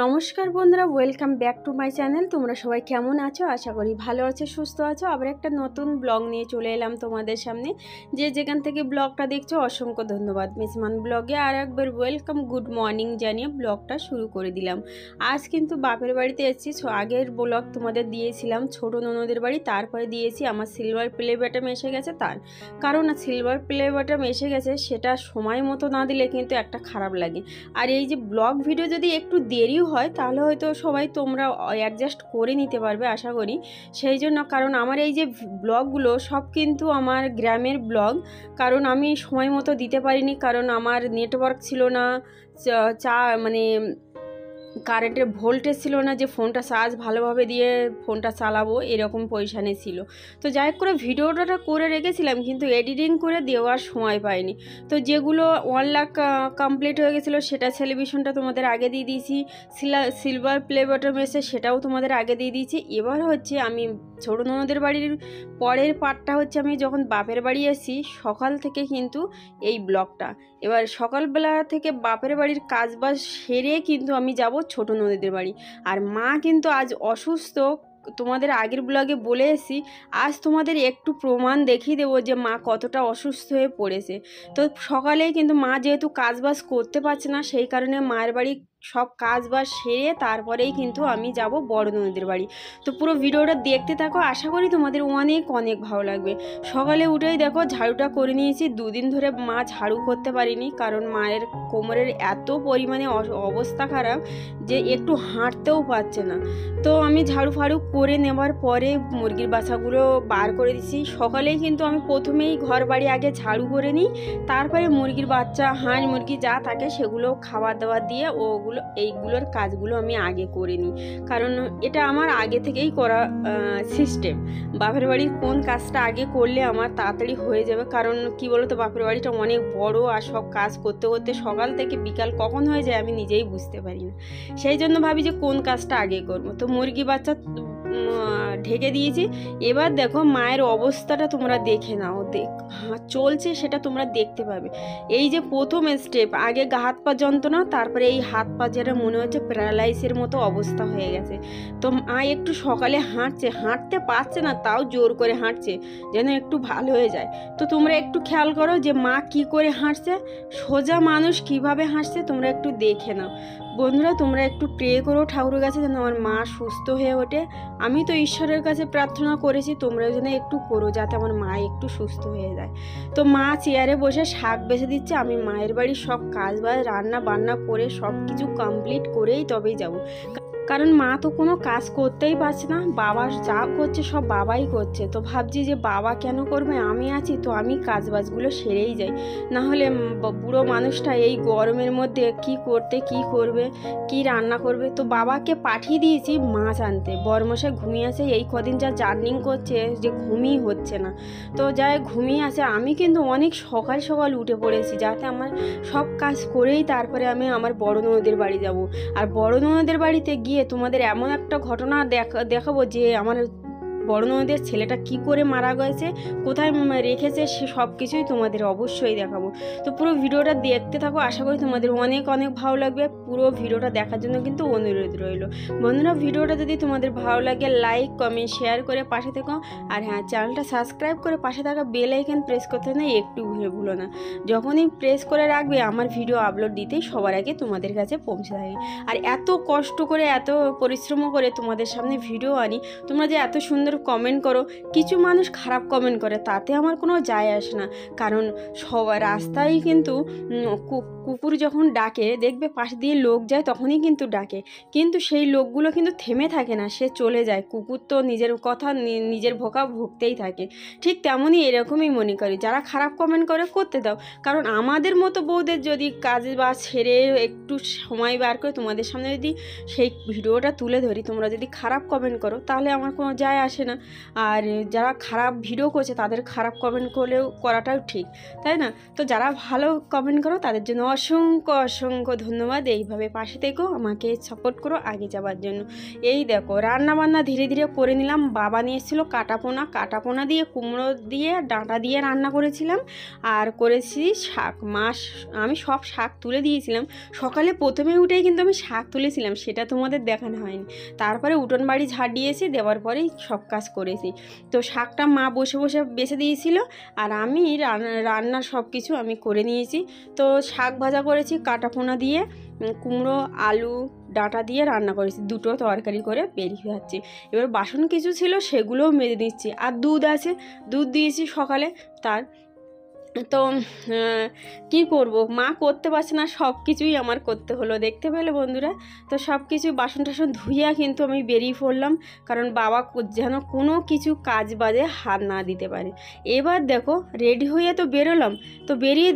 নমস্কার বন্ধুরা, welcome back to my channel. তোমরা সবাই কেমন আছো? আশা করি ভালো আছো, সুস্থ আছো। আবার একটা নতুন ব্লগ নিয়ে চলে এলাম তোমাদের সামনে। যে যেখান থেকে ব্লগটা দেখছো অসংখ্য ধন্যবাদ। মিসমান ব্লগে আর একবার ওয়েলকাম, গুড মর্নিং জানিয়ে ব্লগটা শুরু করে দিলাম। আজ কিন্তু বাপের বাড়িতে এসেছি। আগের ব্লগ তোমাদের দিয়েছিলাম ছোট ননদের বাড়ি, তারপরে দিয়েছি আমার সিলভার প্লে বাটন এসে গেছে। তার কারণ সিলভার প্লে বাটন এসে গেছে, সেটা সময় মতো না দিলে কিন্তু একটা খারাপ লাগে। আর এই যে ব্লগ ভিডিও যদি একটু দেরি হয় তাহলে হয়তো সবাই তোমরা অ্যাডজাস্ট করে নিতে পারবে আশা করি। সেই জন্য, কারণ আমার এই যে ব্লগগুলো সব কিন্তু আমার গ্রামের ব্লগ, কারণ আমি সময় মতো দিতে পারিনি, কারণ আমার নেটওয়ার্ক ছিল না, মানে কারেন্টের ভোল্টেজ ছিল না যে ফোনটা চার্জ ভালোভাবে দিয়ে ফোনটা চালাবো, এরকম পজিশানে ছিল। তো যাই করে ভিডিওটা করে রেখেছিলাম, কিন্তু এডিটিং করে দেওয়ার সময় পাইনি। তো যেগুলো 1 লাখ কমপ্লিট হয়ে গেছিলো সেটা সেলিব্রেশনটা তোমাদের আগে দিয়ে দিয়েছি। সিলভার প্লে বাটন এসে সেটাও তোমাদের আগে দিয়ে দিয়েছি। এবার হচ্ছে আমি ছোট ননদের বাড়ির পরের পার্টটা হচ্ছে আমি যখন বাপের বাড়ি এসেছি সকাল থেকে কিন্তু এই ব্লগটা। এবার সকালবেলা থেকে বাপের বাড়ির কাজবাজ সেরে কিন্তু আমি যাব ছোট নদীদের বাড়ি। আর মা কিন্তু আজ অসুস্থ, তোমাদের আগের ব্লগে বলে এসেছি। আজ তোমাদের একটু প্রমাণ দেখিয়ে দেবো যে মা কতটা অসুস্থ হয়ে পড়েছে। তো সকালেই কিন্তু মা যেহেতু কাজবাজ করতে পারছে না, সেই কারণে মায়ের বাড়ি সব কাজ বাজ সেরে তারপরেই কিন্তু আমি যাব বড় নদীদের বাড়ি। তো পুরো ভিডিওটা দেখতে থাকো, আশা করি তোমাদের অনেক অনেক ভালো লাগবে। সকালে উঠেই দেখো ঝাড়ুটা করে নিয়েছি। 2 দিন ধরে মা ঝাড়ু করতে পারিনি, কারণ মায়ের কোমরের এত পরিমাণে অবস্থা খারাপ যে একটু হাঁটতেও পারছে না। তো আমি ঝাড়ু ফাড়ু করে নেওয়ার পরে মুরগির বাচ্চাগুলো বার করে দিছি। সকালেই কিন্তু আমি প্রথমেই ঘর বাড়ি আগে ঝাড়ু করে নিই, তারপরে মুরগির বাচ্চা, হাঁস মুরগি যা থাকে সেগুলো খাবার দাবার দিয়ে এইগুলোর কাজগুলো আমি আগে করে নিই, কারণ এটা আমার আগে থেকেই করা সিস্টেম। বাপের বাড়ির কোন কাজটা আগে করলে আমার তাড়াতাড়ি হয়ে যাবে, কারণ কি বলো তো, বাপের বাড়িটা অনেক বড়, আর সব কাজ করতে করতে সকাল থেকে বিকাল কখন হয়ে যায় আমি নিজেই বুঝতে পারি না। সেই জন্য ভাবি যে কোন কাজটা আগে করব। তো মুরগি বাচ্চা ঢেকে দিয়েছি। এবার দেখো মায়ের অবস্থাটা তোমরা দেখে নাও, চলছে সেটা তোমরা দেখতে পাবে। এই যে প্রথম স্টেপ, আগে হাত পা যন্ত্রণা, তারপরে এই হাত পা যেটা মনে হচ্ছে প্যারালাইসের মতো অবস্থা হয়ে গেছে। তো মা একটু সকালে হাঁটতে পারছে না, তাও জোর করে হাঁটছে যেন একটু ভালো হয়ে যায়। তো তোমরা একটু খেয়াল করো যে মা কি করে হাঁটছে, সোজা মানুষ কিভাবে হাঁটছে তোমরা একটু দেখে নাও। বন্ধুরা, তোমরা একটু প্রে করো ঠাকুরের কাছে যেন আমার মা সুস্থ হয়ে ওঠে। আমি তো ঈশ্বরের কাছে প্রার্থনা করেছি, তোমরা যেন একটু করো যাতে আমার মা একটু সুস্থ হয়ে যায়। তো মা চেয়ারে বসে শাক বেছে দিচ্ছে। আমি মায়ের বাড়ির সব কাজ বাজ রান্না বান্না করে সব কিছু কমপ্লিট করেই তবেই যাব, কারণ মা তো কোনো কাজ করতেই পারছে না। বাবা যা করছে সব বাবাই করছে। তো ভাবছি যে বাবা কেন করবে, আমি আছি তো আমি কাজ বাজগুলো সেরেই যাই। না হলে বুড়ো মানুষটা এই গরমের মধ্যে কি করবে, কি রান্না করবে। তো বাবাকে পাঠিয়ে দিয়েছি মাছ আনতে। বরমশাই ঘুমিয়ে আছে, এই কদিন যা জার্নিং করছে যে ঘুমিয়ে হচ্ছে না। তো যাই ঘুমিয়ে আছে, আমি কিন্তু অনেক সকাল সকাল উঠে পড়েছি যাতে আমার সব কাজ করেই তারপরে আমি আমার বড় ননদের বাড়ি যাব। আর বড় ননদের বাড়িতে গিয়ে তোমাদের এমন একটা ঘটনা দেখাবো যে আমার বড় ননদের ছেলেটা কি করে মারা গেছে, কোথায় রেখেছে, সে সব কিছুই তোমাদের অবশ্যই দেখাবো। তো পুরো ভিডিওটা দেখতে থাকো, আশা করি তোমাদের অনেক অনেক ভালো লাগবে। পুরো ভিডিওটা দেখার জন্য কিন্তু অনুরোধ রইল। বন্ধুরা, ভিডিওটা যদি তোমাদের ভালো লাগে লাইক কমেন্ট শেয়ার করে পাশে থেকো। আর হ্যাঁ, চ্যানেলটা সাবস্ক্রাইব করে পাশে থাকা বেল আইকন প্রেস করতে না একটু ভুলো না। যখনই প্রেস করে রাখবে আমার ভিডিও আপলোড দিতেই সবার আগে তোমাদের কাছে পৌঁছে থাকে। আর এত কষ্ট করে, এত পরিশ্রম করে তোমাদের সামনে ভিডিও আনি, তোমরা যে এত সুন্দর কমেন্ট করো। কিছু মানুষ খারাপ কমেন্ট করে, তাতে আমার কোনো যায় আসে না, কারণ সবার রাস্তায় কিন্তু কুকুর যখন ডাকে দেখবে পাশ দিয়ে লোক যায় তখনই কিন্তু ডাকে, কিন্তু সেই লোকগুলো কিন্তু থেমে থাকে না, সে চলে যায়। কুকুর তো নিজের কথা নিজের ভোকা ভুগতেই থাকে। ঠিক তেমনই এরকমই মনে করি, যারা খারাপ কমেন্ট করে করতে দাও, কারণ আমাদের মতো বউদের যদি কাজ বা ছেড়ে একটু সময় বার করে তোমাদের সামনে যদি সেই ভিডিওটা তুলে ধরি, তোমরা যদি খারাপ কমেন্ট করো তাহলে আমার কোনো যায় আসে না। আর যারা খারাপ ভিডিও করছে তাদের খারাপ কমেন্ট করলেও করাটাও ঠিক, তাই না? তো যারা ভালো কমেন্ট করো তাদের জন্য অসংখ্য অসংখ্য ধন্যবাদ। এইভাবে পাশে থেকো, আমাকে সাপোর্ট করো আগে যাওয়ার জন্য। এই দেখো রান্না বান্না ধীরে ধীরে করে নিলাম। বাবা নিয়ে এসেছিলো কাটাপোনা দিয়ে কুমড়ো দিয়ে ডাঁটা দিয়ে রান্না করেছিলাম, আর করেছি শাক। আমি সব শাক তুলে দিয়েছিলাম সকালে, প্রথমে উঠেই কিন্তু আমি শাক তুলেছিলাম, সেটা তোমাদের দেখানো হয়নি। তারপরে উঠোন বাড়ি ঝাড় দিয়েছি, দেওয়ার পরেই সব কাজ করেছি। তো শাকটা মা বসে বসে বেছে দিয়েছিল, আর আমি রান্নার সব কিছু আমি করে নিয়েছি। তো শাক ভাজা করেছি কাটাপোনা দিয়ে, কুমড়ো আলু ডাঁটা দিয়ে রান্না করেছি, দুটো তরকারি করে বেরিয়ে যাচ্ছি। এবার বাসন কিছু ছিল সেগুলোও মেজে দিচ্ছি, আর দুধ আছে, দুধ দিয়েছি সকালে। তো কি করব, মা করতে পারছে না, সব কিছুই আমার করতে হলো, দেখতে পেলে বন্ধুরা। তো সব কিছু বাসন টাসন ধুইয়া কিন্তু আমি বেরিয়ে পড়লাম, কারণ বাবা যেন কোনো কিছু কাজ বাজে হাত না দিতে পারে। এবার দেখো রেডি হয়ে তো বেরোলাম, তো বেরিয়ে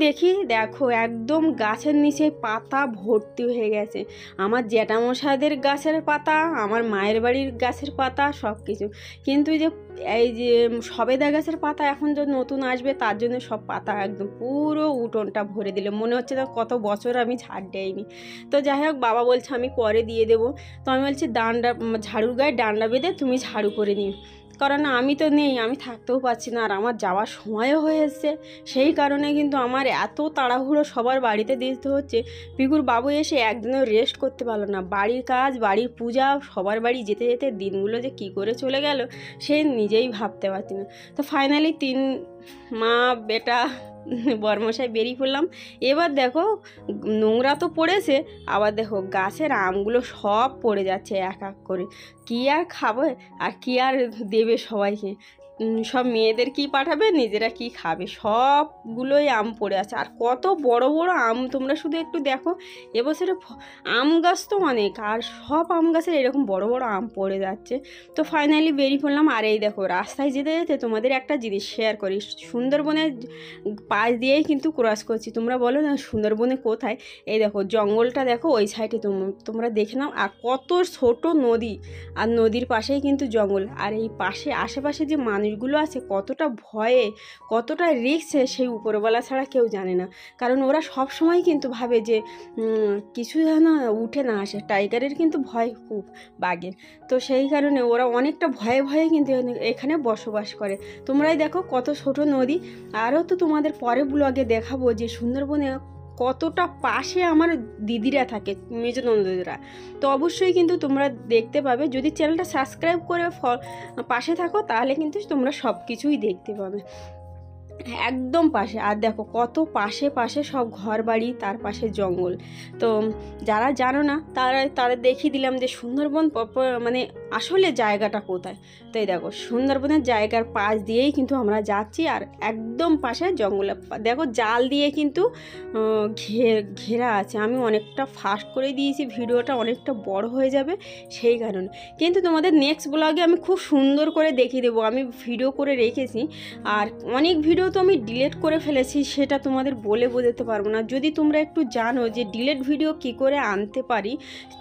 দেখো একদম গাছের নিচে পাতা ভর্তি হয়ে গেছে। আমার জ্যাঠামশাইদের গাছের পাতা, আমার মায়ের বাড়ির গাছের পাতা, সব কিছু। কিন্তু এই যে সবেদা গাছের পাতা এখন যে নতুন আসবে, তার জন্য সব পাতা একদম পুরো উঠোনটা ভরে দিলে, মনে হচ্ছে না কত বছর আমি ঝাড় দেইনি। তো যাই হোক, বাবা বলছে আমি পরে দিয়ে দেবো। তো আমি বলছি ঝাড়ুর গায়ে ডান্ডা বেঁধে তুমি ঝাড়ু করে নিও, কারণ আমি তো নেই, আমি থাকতেও পারছি না, আর আমার যাওয়ার সময়ও হয়ে এসছে। সেই কারণে কিন্তু আমার এত তাড়াহুড়ো সবার বাড়িতে দিতে হচ্ছে। পিকুর বাবু এসে একদিনও রেস্ট করতে পারলো না, বাড়ির কাজ, বাড়ির পূজা, সবার বাড়ি যেতে যেতে দিনগুলো যে কী করে চলে গেল সে নিজেই ভাবতে পারছি না। তো ফাইনালি মা বেটা বরমশাই বেরিয়ে পড়লাম। এবার দেখো নোংরা তো পড়েছে, আবার দেখো গাছের আমগুলো সব পড়ে যাচ্ছে এক এক করে। কী আর খাবে, আর কী আর দেবে সবাইকে? সব মেয়েদের কি পাঠাবে, নিজেরা কি খাবে? সবগুলোই আম পড়ে আছে, আর কত বড় বড় আম তোমরা শুধু একটু দেখো। এবছরে আম গাছ তো অনেক, আর সব আম গাছের এরকম বড় বড় আম পড়ে যাচ্ছে। তো ফাইনালি বেরিয়ে পড়লাম। আর এই দেখো রাস্তায় যেতে যেতে তোমাদের একটা জিনিস শেয়ার করি, সুন্দরবনের পাশ দিয়েই কিন্তু ক্রস করছি। তোমরা বলো না সুন্দরবনে কোথায়? এই দেখো জঙ্গলটা দেখো, ওই সাইডে তোমরা দেখে নাও, আর কত ছোট নদী, আর নদীর পাশেই কিন্তু জঙ্গল। আর এই পাশে আশেপাশে যে মানুষগুলো আছে কতটা ভয়ে, কতটা রিস্কে, সেই উপরওয়ালা ছাড়া কেউ জানে না। কারণ ওরা সব সময় কিন্তু ভাবে যে কিছু যেন উঠে না আসে। টাইগারের কিন্তু ভয় খুব, বাঘের। তো সেই কারণে ওরা অনেকটা ভয়ে ভয়ে কিন্তু এখানে বসবাস করে। তোমরাই দেখো কত ছোট নদী। আরও তো তোমাদের পরে ব্লগে দেখাবো যে সুন্দরবনে কতটা পাশে আমার দিদিরা থাকে, মেজ নন্দীরা। তো অবশ্যই কিন্তু তোমরা দেখতে পাবে, যদি চ্যানেলটা সাবস্ক্রাইব করে পাশে থাকো, তাহলে কিন্তু তোমরা সব কিছুই দেখতে পাবে একদম পাশে। আর দেখো কত পাশে পাশে সব ঘর বাড়ি, তার পাশে জঙ্গল। তো যারা জানো না তাদের দেখিয়ে দিলাম যে সুন্দরবন মানে আসলে জায়গাটা কোথায়। তো এই দেখো সুন্দরবনের জায়গার পাশ দিয়েই কিন্তু আমরা যাচ্ছি, আর একদম পাশে জঙ্গলে দেখো জাল দিয়ে কিন্তু ঘেরা আছে। আমি অনেকটা ফাস্ট করে দিয়েছি, ভিডিওটা অনেকটা বড় হয়ে যাবে সেই কারণে। কিন্তু তোমাদের নেক্সট ব্লগে আমি খুব সুন্দর করে দেখিয়ে দেবো। আমি ভিডিও করে রেখেছি, আর অনেক ভিডিও তো আমি ডিলিট করে ফেলেছি, সেটা তোমাদের বলে বোঝাতে পারবো না। যদি তোমরা একটু জানো যে ডিলিট ভিডিও কি করে আনতে পারি,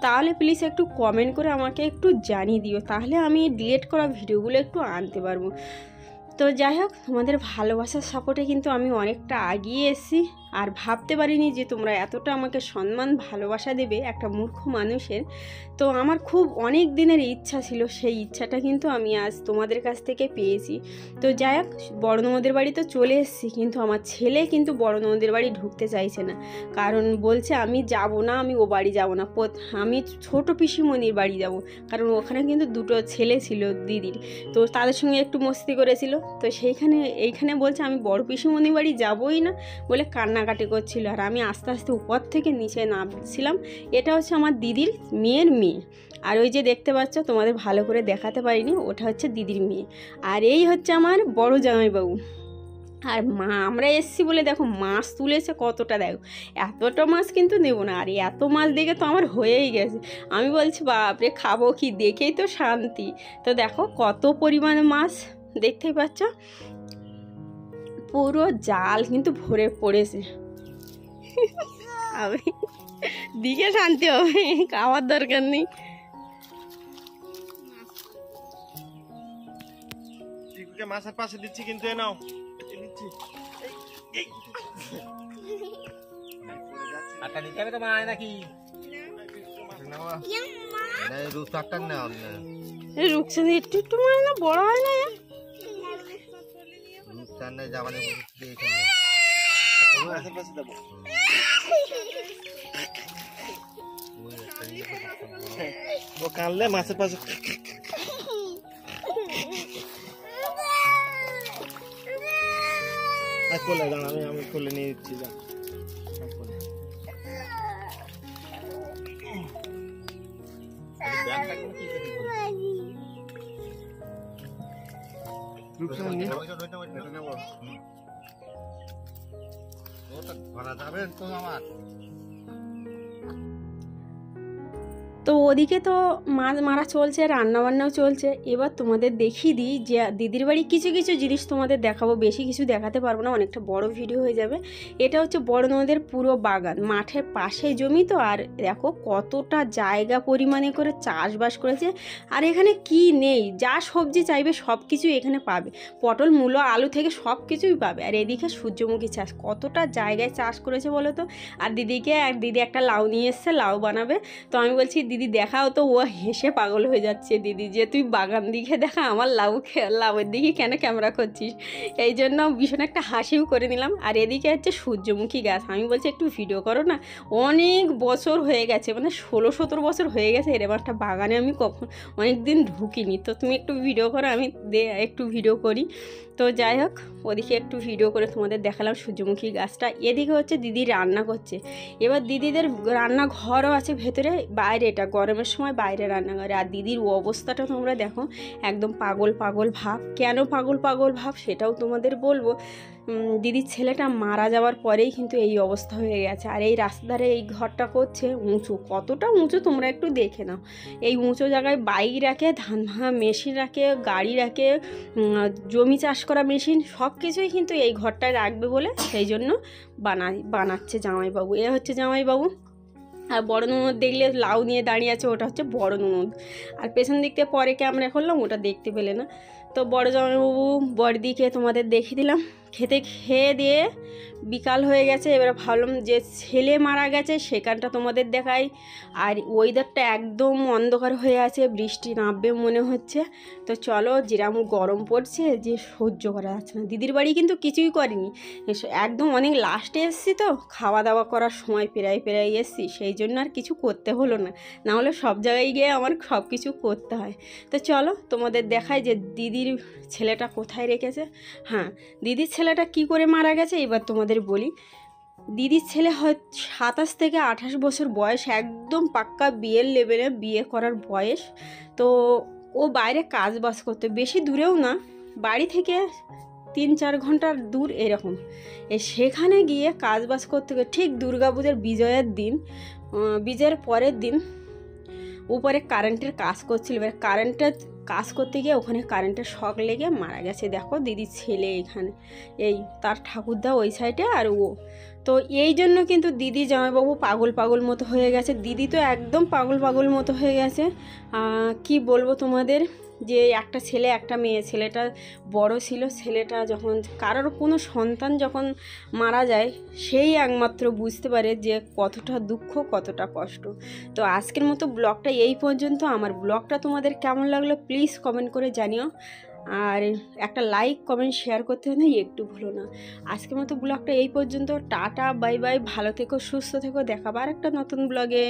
তাহলে প্লিজ একটু কমেন্ট করে আমাকে একটু জানিয়ে দিও, তাহলে আমি ডিলিট করা ভিডিওগুলো একটু আনতে পারবো। তো যাই হোক, তোমাদের ভালোবাসার সাপোর্টে কিন্তু আমি অনেকটা এগিয়ে এসেছি, আর ভাবতে পারিনি যে তোমরা এতটা আমাকে সম্মান ভালোবাসা দেবে একটা মূর্খ মানুষের। তো আমার খুব অনেক দিনের ইচ্ছা ছিল, সেই ইচ্ছাটা কিন্তু আমি আজ তোমাদের কাছ থেকে পেয়েছি। তো যাই হোক, বড় ননদের বাড়ি তো চলে এসেছি, কিন্তু আমার ছেলে কিন্তু বড় ননদের বাড়ি ঢুকতে চাইছে না, কারণ বলছে আমি যাব না, আমি ও বাড়ি যাব না, আমি ছোট পিসিমণির বাড়ি যাব। কারণ ওখানে কিন্তু দুটো ছেলে ছিল দিদির, তো তাদের সঙ্গে একটু মস্তি করেছিল। তো এইখানে বলছে আমি বড় পিসিমণির বাড়ি যাবই না বলে কান্নাকাটি করছিল। আর আমি আস্তে আস্তে উপর থেকে নিচে নামছিলাম। এটা হচ্ছে আমার দিদির মেয়ের মেয়ে, আর ওই যে দেখতে পাচ্ছ, তোমাদের ভালো করে দেখাতে পারিনি, ওটা হচ্ছে দিদির মেয়ে। আর এই হচ্ছে আমার বড় জামাইবাবু। আর আমরা এসছি বলে দেখো মাছ তুলেছে কতটা, দেখো এতটা মাছ কিন্তু নেব না, আর এত মাছ দেখে তো আমার হয়েই গেছে। আমি বলছি বাপরে খাবো কি, দেখেই তো শান্তি। তো দেখো কত পরিমাণে মাছ, দেখতেই পাচ্ছ পুরো জাল কিন্তু ভরে পড়েছে। আমি দিকে শান্তি হবে, খাওয়ার দরকার নেই। রিকুকে মাছের পাশে দিচ্ছি কিন্তু এ নাও দিচ্ছি আটা নিতে হবে তো মা নাকি রূপচাঁদটা না রূপচাঁদ একটু একটু মানে না বড় হয় না রূপচাঁদ না জামানে মাছের পাশে দেবো ও কানলে মাছের পাশে কোলে দাঁড়া আমি কোলে নিয়ে দিচ্ছি যা ঘোরা যাবে তো আমার তো ওদিকে তো মাছ মারা চলছে, রান্নাবান্নাও চলছে। এবার তোমাদের দেখিয়ে দিই যে দিদির বাড়ি কিছু কিছু জিনিস তোমাদের দেখাবো, বেশি কিছু দেখাতে পারবো না, অনেকটা বড় ভিডিও হয়ে যাবে। এটা হচ্ছে বড় নদের পুরো বাগান, মাঠের পাশে জমি তো, আর দেখো কতটা জায়গা পরিমাণে করে চাষবাস করেছে। আর এখানে কি নেই, যা সবজি চাইবে সব কিছুই এখানে পাবে, পটল মূলো আলু থেকে সব কিছুই পাবে। আর এদিকে সূর্যমুখী চাষ, কতটা জায়গায় চাষ করেছে বলো তো। আর দিদি একটা লাউ নিয়ে এসছে, লাউ বানাবে। তো আমি বলছি দিদি দেখাও, তো ও হেসে পাগল হয়ে যাচ্ছে, দিদি যে তুই বাগান দিকে দেখা, আমার লাউয়ের দিকে কেন ক্যামেরা করছিস, এই জন্য ভীষণ একটা হাসিও করে নিলাম। আর এদিকে হচ্ছে সূর্যমুখী গাছ, আমি বলছি একটু ভিডিও করো না, অনেক বছর হয়ে গেছে, মানে 16-17 বছর হয়ে গেছে এরকম একটা বাগানে আমি অনেক দিন ঢুকিনি। তো তুমি একটু ভিডিও করো, আমি একটু ভিডিও করি। তো যাই হোক, ওদিকে একটু ভিডিও করে তোমাদের দেখালাম সূর্যমুখী গাছটা। এদিকে হচ্ছে দিদি রান্না করছে। এবার দিদিদের রান্নাঘরও আছে ভেতরে, বাইরে, এটা গরমের সময় বাইরে রান্না করে। আর দিদির অবস্থাটা তোমরা দেখো, একদম পাগল পাগল ভাব। কেন পাগল পাগল ভাব সেটাও তোমাদের বলবো। দিদির ছেলেটা মারা যাওয়ার পরেই কিন্তু এই অবস্থা হয়ে গেছে। আর এই রাস্তাধারে এই ঘরটা করছে উঁচু, কতটা উঁচু তোমরা একটু দেখে নাও। এই উঁচু জায়গায় বাইক রাখে, ধান ভাঙা মেশিন রাখে, গাড়ি রাখে, জমি চাষ করা মেশিন, সব কিছুই কিন্তু এই ঘরটায় রাখবে বলে সেই জন্য বানাচ্ছে জামাইবাবু। এ হচ্ছে জামাইবাবু। আর বড় ননদ দেখলে লাউ নিয়ে দাঁড়িয়ে আছে, ওটা হচ্ছে বড় ননদ। আর পেছন দিক থেকে পরে ক্যামেরা করলাম, ওটা দেখতে পেলে না। তো বড় জামাইবাবু বড়দিকে তোমাদের দেখিয়ে দিলাম। খেয়ে দিয়ে বিকাল হয়ে গেছে। এবারে ভাবলাম যে ছেলে মারা গেছে সেখানটা তোমাদের দেখাই। আর ওয়েদারটা একদম অন্ধকার হয়ে আছে, বৃষ্টি নামবে মনে হচ্ছে। তো চলো, যেরকম গরম পড়ছে যে সহ্য করা যাচ্ছে না। দিদির বাড়ি কিন্তু কিছুই করিনি, একদম অনেক লাস্টে এসেছি, তো খাওয়া দাওয়া করার সময় প্রায় এসেছি, সেই জন্য আর কিছু করতে হলো না, নাহলে সব জায়গায় গিয়ে আমার সব কিছু করতে হয়। তো চলো তোমাদের দেখাই যে দিদির ছেলেটা কোথায় রেখেছে। হ্যাঁ, দিদির ছেলেটা কি করে মারা গেছে এবার তোমাদের বলি। দিদির ছেলে হয় 27 থেকে 28 বছর বয়স, একদম পাক্কা বিয়ের লেভেলে, বিয়ে করার বয়স। তো ও বাইরে কাজ বাজ করতে, বেশি দূরেও না, বাড়ি থেকে 3-4 ঘন্টার দূর এরকম। সেখানে গিয়ে কাজ বাজ করতে গিয়ে ঠিক দুর্গাপূজার বিজয়ের পরের দিন উপরে কারেন্টের কাজ করছিল। এবার কারেন্টের কাজ করতে গিয়ে ওখানে কারেন্টের শক লেগে মারা গেছে। দেখো দিদির ছেলে এখানে, এই তার ঠাকুরদা ওই সাইডে, আর ও। তো এই জন্য কিন্তু দিদি জামাইবাবু পাগল মতো হয়ে গেছে। দিদি তো একদম পাগল মতো হয়ে গেছে। কি বলবো তোমাদের, যে একটা ছেলে একটা মেয়ে, ছেলেটা বড় ছিল, ছেলেটা যখন কারোর কোনো সন্তান যখন মারা যায় সেই একমাত্র বুঝতে পারে যে কতটা দুঃখ, কতটা কষ্ট। তো আজকের মতো ব্লগটা এই পর্যন্ত। আমার ব্লগটা তোমাদের কেমন লাগলো প্লিজ কমেন্ট করে জানিও, আর একটা লাইক কমেন্ট শেয়ার করতে না একটু ভুলো না। আজকের মতো ব্লগটা এই পর্যন্ত। টাটা, বাই বাই, ভালো থেকো, সুস্থ থেকো, দেখাবার একটা নতুন ব্লগে।